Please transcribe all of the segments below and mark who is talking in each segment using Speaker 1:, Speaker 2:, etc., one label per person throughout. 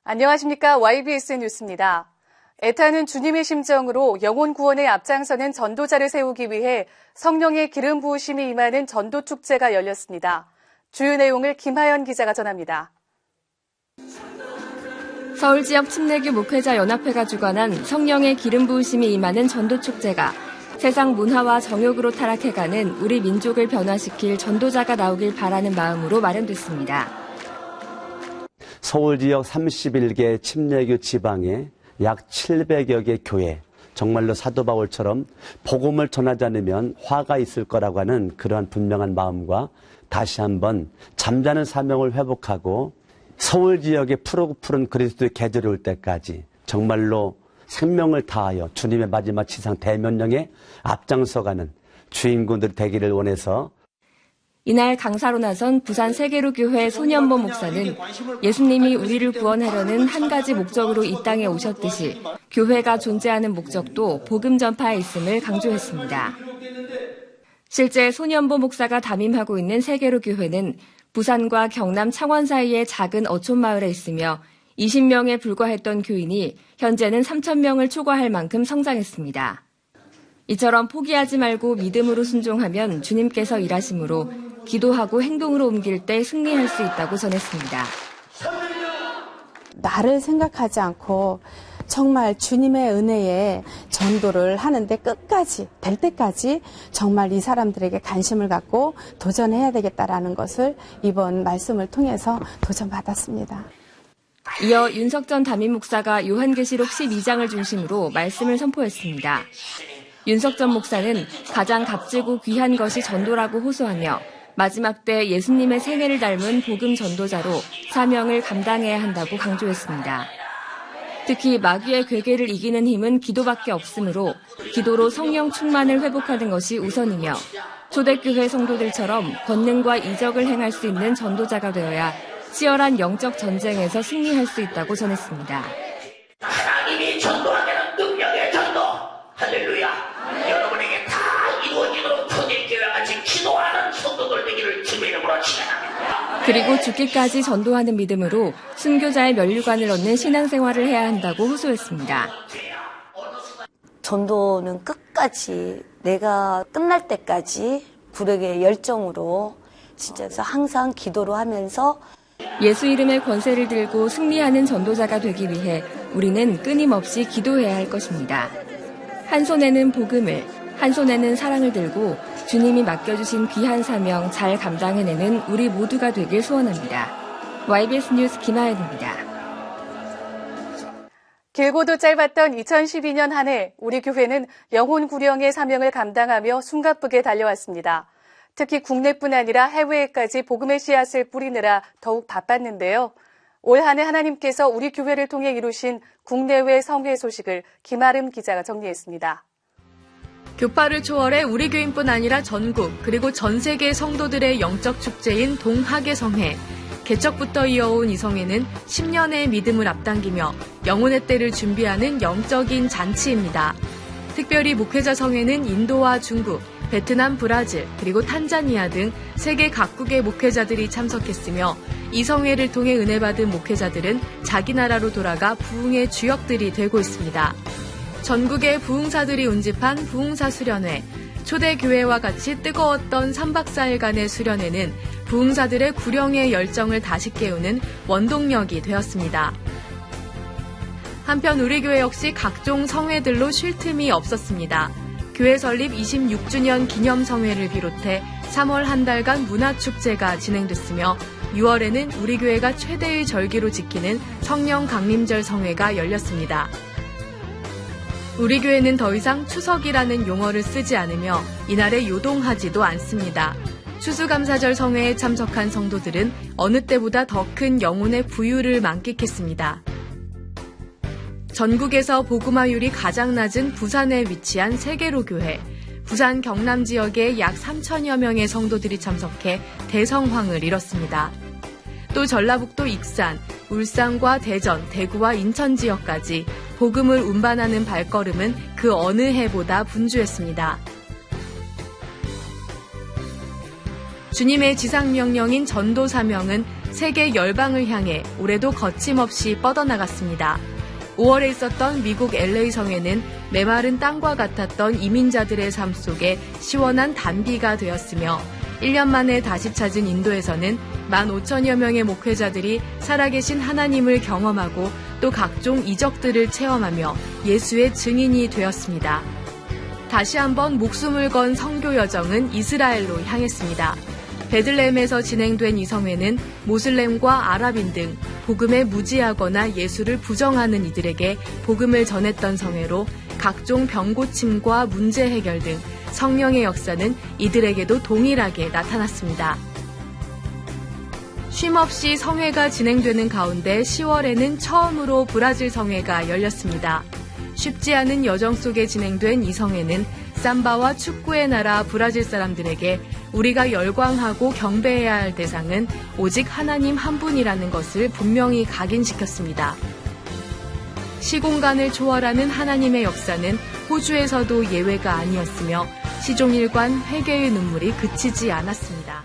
Speaker 1: 안녕하십니까. YBS 뉴스입니다. 애타는 주님의 심정으로 영혼 구원에 앞장서는 전도자를 세우기 위해 성령의 기름 부으심이 임하는 전도축제가 열렸습니다. 주요 내용을 김하연 기자가 전합니다.
Speaker 2: 서울 지역 침례교 목회자 연합회가 주관한 성령의 기름 부으심이 임하는 전도축제가 세상 문화와 정욕으로 타락해가는 우리 민족을 변화시킬 전도자가 나오길 바라는 마음으로 마련됐습니다.
Speaker 3: 서울 지역 31개 침례교 지방에 약 700여 개 교회, 정말로 사도 바울처럼 복음을 전하지 않으면 화가 있을 거라고 하는 그러한 분명한 마음과 다시 한번 잠자는 사명을 회복하고 서울 지역에 푸른 그리스도의 계절이 올 때까지 정말로 생명을 다하여 주님의 마지막 지상 대면령에 앞장서가는 주인공들 되기를 원해서
Speaker 2: 이날 강사로 나선 부산 세계로교회 손연보 목사는 예수님이 우리를 구원하려는 한 가지 목적으로 이 땅에 오셨듯이 교회가 존재하는 목적도 복음 전파에 있음을 강조했습니다. 실제 손연보 목사가 담임하고 있는 세계로교회는 부산과 경남 창원 사이의 작은 어촌 마을에 있으며 20명에 불과했던 교인이 현재는 3,000명을 초과할 만큼 성장했습니다. 이처럼 포기하지 말고 믿음으로 순종하면 주님께서 일하심으로 기도하고 행동으로 옮길 때 승리할 수 있다고 전했습니다.
Speaker 4: 나를 생각하지 않고 정말 주님의 은혜에 전도를 하는데 끝까지 될 때까지 정말 이 사람들에게 관심을 갖고 도전해야 되겠다라는 것을 이번 말씀을 통해서 도전받았습니다.
Speaker 2: 이어 윤석전 담임 목사가 요한계시록 12장을 중심으로 말씀을 선포했습니다. 윤석전 목사는 가장 값지고 귀한 것이 전도라고 호소하며 마지막 때 예수님의 생애를 닮은 복음 전도자로 사명을 감당해야 한다고 강조했습니다. 특히 마귀의 괴계를 이기는 힘은 기도밖에 없으므로 기도로 성령 충만을 회복하는 것이 우선이며 초대교회 성도들처럼 권능과 이적을 행할 수 있는 전도자가 되어야 치열한 영적 전쟁에서 승리할 수 있다고 전했습니다.
Speaker 5: 하나님이 전도하는 능력의 전도, 할렐루야. 여러분에게 다 이루어지도록 초대교회와 같이 기도하는 성도들 되기를 주님의 이름으로 축원합니다.
Speaker 2: 그리고 죽기까지 전도하는 믿음으로 순교자의 면류관을 얻는 신앙생활을 해야 한다고 호소했습니다.
Speaker 6: 전도는 끝까지 내가 끝날 때까지 굴욕의 열정으로 진짜 항상 기도로 하면서
Speaker 2: 예수 이름의 권세를 들고 승리하는 전도자가 되기 위해 우리는 끊임없이 기도해야 할 것입니다. 한 손에는 복음을, 한 손에는 사랑을 들고 주님이 맡겨주신 귀한 사명 잘 감당해내는 우리 모두가 되길 소원합니다. YBS 뉴스 김하연입니다.
Speaker 1: 길고도 짧았던 2012년 한 해 우리 교회는 영혼 구령의 사명을 감당하며 숨가쁘게 달려왔습니다. 특히 국내뿐 아니라 해외에까지 복음의 씨앗을 뿌리느라 더욱 바빴는데요. 올 한 해 하나님께서 우리 교회를 통해 이루신 국내외 성회 소식을 김아름 기자가 정리했습니다.
Speaker 7: 교파를 초월해 우리 교인뿐 아니라 전국 그리고 전 세계 성도들의 영적 축제인 동학의 성회. 개척부터 이어온 이 성회는 10년의 믿음을 앞당기며 영혼의 때를 준비하는 영적인 잔치입니다. 특별히 목회자 성회는 인도와 중국, 베트남, 브라질, 그리고 탄자니아 등 세계 각국의 목회자들이 참석했으며 이 성회를 통해 은혜 받은 목회자들은 자기 나라로 돌아가 부흥의 주역들이 되고 있습니다. 전국의 부흥사들이 운집한 부흥사 수련회, 초대교회와 같이 뜨거웠던 3박 4일간의 수련회는 부흥사들의 구령의 열정을 다시 깨우는 원동력이 되었습니다. 한편 우리 교회 역시 각종 성회들로 쉴 틈이 없었습니다. 교회 설립 26주년 기념성회를 비롯해 3월 한 달간 문화축제가 진행됐으며 6월에는 우리 교회가 최대의 절기로 지키는 성령 강림절 성회가 열렸습니다. 우리 교회는 더 이상 추석이라는 용어를 쓰지 않으며 이날에 요동하지도 않습니다. 추수감사절 성회에 참석한 성도들은 어느 때보다 더 큰 영혼의 부유를 만끽했습니다. 전국에서 복음화율이 가장 낮은 부산에 위치한 세계로교회, 부산 경남 지역에 약 3천여 명의 성도들이 참석해 대성황을 이뤘습니다. 또 전라북도 익산, 울산과 대전, 대구와 인천 지역까지 복음을 운반하는 발걸음은 그 어느 해보다 분주했습니다. 주님의 지상명령인 전도 사명은 세계 열방을 향해 올해도 거침없이 뻗어나갔습니다. 5월에 있었던 미국 LA 성회는 메마른 땅과 같았던 이민자들의 삶 속에 시원한 단비가 되었으며 1년 만에 다시 찾은 인도에서는 15,000여 명의 목회자들이 살아계신 하나님을 경험하고 또 각종 이적들을 체험하며 예수의 증인이 되었습니다. 다시 한번 목숨을 건 선교 여정은 이스라엘로 향했습니다. 베들레헴에서 진행된 이 성회는 모슬렘과 아랍인 등 복음에 무지하거나 예수를 부정하는 이들에게 복음을 전했던 성회로 각종 병고침과 문제 해결 등 성령의 역사는 이들에게도 동일하게 나타났습니다. 쉼없이 성회가 진행되는 가운데 10월에는 처음으로 브라질 성회가 열렸습니다. 쉽지 않은 여정 속에 진행된 이 성회는 삼바와 축구의 나라 브라질 사람들에게 우리가 열광하고 경배해야 할 대상은 오직 하나님 한 분이라는 것을 분명히 각인시켰습니다. 시공간을 초월하는 하나님의 역사는 호주에서도 예외가 아니었으며 시종일관 회개의 눈물이 그치지 않았습니다.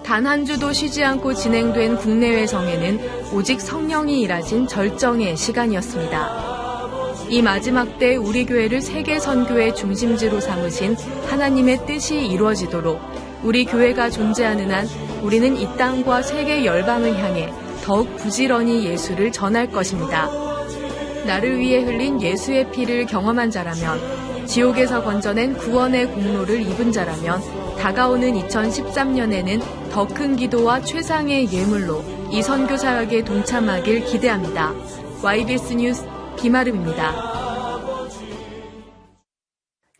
Speaker 7: 단 한 주도 쉬지 않고 진행된 국내외 성회는 오직 성령이 일하신 절정의 시간이었습니다. 이 마지막 때 우리 교회를 세계 선교의 중심지로 삼으신 하나님의 뜻이 이루어지도록 우리 교회가 존재하는 한 우리는 이 땅과 세계 열방을 향해 더욱 부지런히 예수를 전할 것입니다. 나를 위해 흘린 예수의 피를 경험한 자라면, 지옥에서 건져낸 구원의 공로를 입은 자라면 다가오는 2013년에는 더 큰 기도와 최상의 예물로 이 선교 사역에 동참하길 기대합니다. YBS 뉴스 김아름입니다.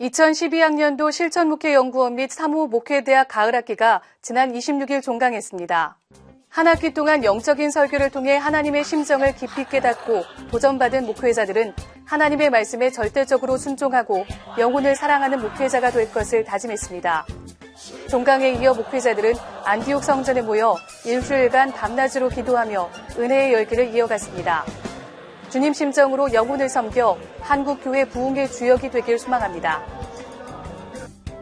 Speaker 1: 2012학년도 실천목회연구원 및 사무목회대학 가을학기가 지난 26일 종강했습니다. 한 학기 동안 영적인 설교를 통해 하나님의 심정을 깊이 깨닫고 도전받은 목회자들은 하나님의 말씀에 절대적으로 순종하고 영혼을 사랑하는 목회자가 될 것을 다짐했습니다. 종강에 이어 목회자들은 안디옥 성전에 모여 일주일간 밤낮으로 기도하며 은혜의 열기를 이어갔습니다. 주님 심정으로 영혼을 섬겨 한국교회 부흥의 주역이 되길 소망합니다.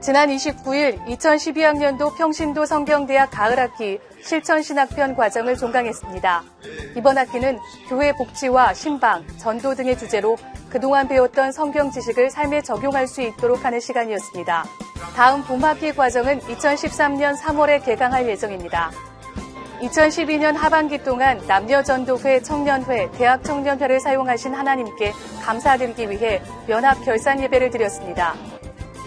Speaker 1: 지난 29일 2012학년도 평신도 성경대학 가을학기 실천신학편 과정을 종강했습니다. 이번 학기는 교회 복지와 신방, 전도 등의 주제로 그동안 배웠던 성경 지식을 삶에 적용할 수 있도록 하는 시간이었습니다. 다음 봄학기 과정은 2013년 3월에 개강할 예정입니다. 2012년 하반기 동안 남녀전도회, 청년회, 대학청년회를 사용하신 하나님께 감사드리기 위해 연합 결산 예배를 드렸습니다.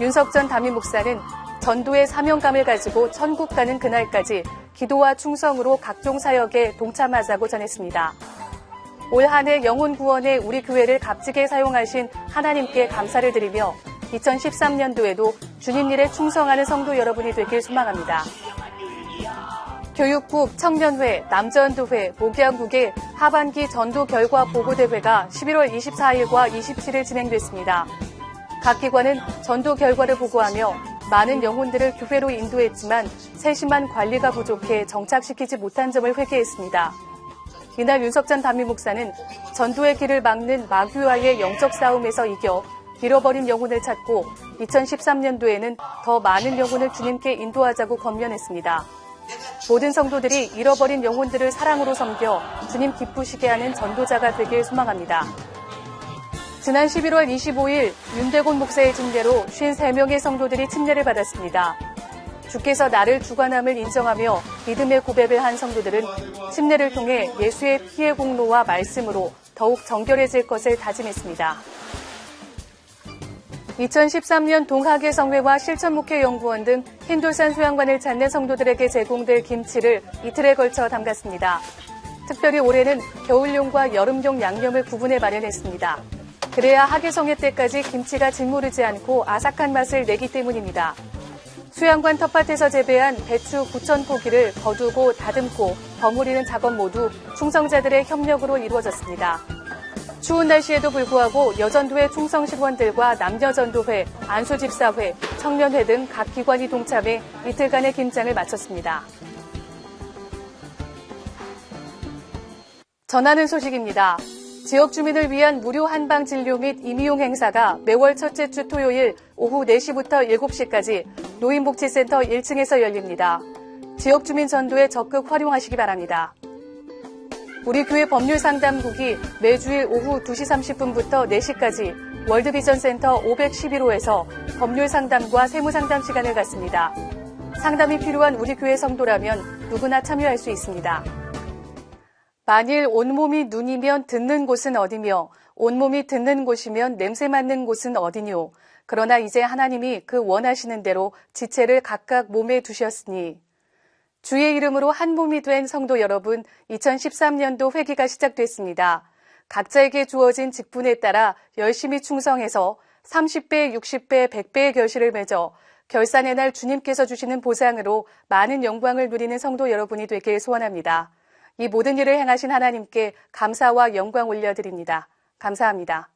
Speaker 1: 윤석전 담임 목사는 전도의 사명감을 가지고 천국 가는 그날까지 기도와 충성으로 각종 사역에 동참하자고 전했습니다. 올 한 해 영혼 구원에 우리 교회를 값지게 사용하신 하나님께 감사를 드리며 2013년도에도 주님 일에 충성하는 성도 여러분이 되길 소망합니다. 교육국, 청년회, 남전도회, 목양국의 하반기 전도 결과 보고대회가 11월 24일과 27일 진행됐습니다. 각 기관은 전도 결과를 보고하며 많은 영혼들을 교회로 인도했지만 세심한 관리가 부족해 정착시키지 못한 점을 회개했습니다. 이날 윤석전 담임 목사는 전도의 길을 막는 마귀와의 영적 싸움에서 이겨 잃어버린 영혼을 찾고 2013년도에는 더 많은 영혼을 주님께 인도하자고 권면했습니다. 모든 성도들이 잃어버린 영혼들을 사랑으로 섬겨 주님 기쁘시게 하는 전도자가 되길 소망합니다. 지난 11월 25일 윤대곤 목사의 침례로 53명의 성도들이 침례를 받았습니다. 주께서 나를 주관함을 인정하며 믿음의 고백을 한 성도들은 침례를 통해 예수의 피의 공로와 말씀으로 더욱 정결해질 것을 다짐했습니다. 2013년 동학의 성회와 실천목회연구원 등 흰돌산 소양관을 찾는 성도들에게 제공될 김치를 이틀에 걸쳐 담갔습니다. 특별히 올해는 겨울용과 여름용 양념을 구분해 마련했습니다. 그래야 학예성회 때까지 김치가 짓무르지 않고 아삭한 맛을 내기 때문입니다. 수양관 텃밭에서 재배한 배추 9,000포기를 거두고 다듬고 버무리는 작업 모두 충성자들의 협력으로 이루어졌습니다. 추운 날씨에도 불구하고 여전도회 충성실원들과 남녀전도회, 안수집사회, 청년회 등 각 기관이 동참해 이틀간의 김장을 마쳤습니다. 전하는 소식입니다. 지역 주민을 위한 무료 한방 진료 및 임의용 행사가 매월 첫째 주 토요일 오후 4시부터 7시까지 노인복지센터 1층에서 열립니다. 지역 주민 전도에 적극 활용하시기 바랍니다. 우리 교회 법률상담국이 매주일 오후 2시 30분부터 4시까지 월드비전센터 511호에서 법률상담과 세무상담 시간을 갖습니다. 상담이 필요한 우리 교회 성도라면 누구나 참여할 수 있습니다. 만일 온몸이 눈이면 듣는 곳은 어디며 온몸이 듣는 곳이면 냄새 맡는 곳은 어디뇨. 그러나 이제 하나님이 그 원하시는 대로 지체를 각각 몸에 두셨으니 주의 이름으로 한 몸이 된 성도 여러분, 2013년도 회기가 시작됐습니다. 각자에게 주어진 직분에 따라 열심히 충성해서 30배, 60배, 100배의 결실을 맺어 결산의 날 주님께서 주시는 보상으로 많은 영광을 누리는 성도 여러분이 되길 소원합니다. 이 모든 일을 행하신 하나님께 감사와 영광 올려드립니다. 감사합니다.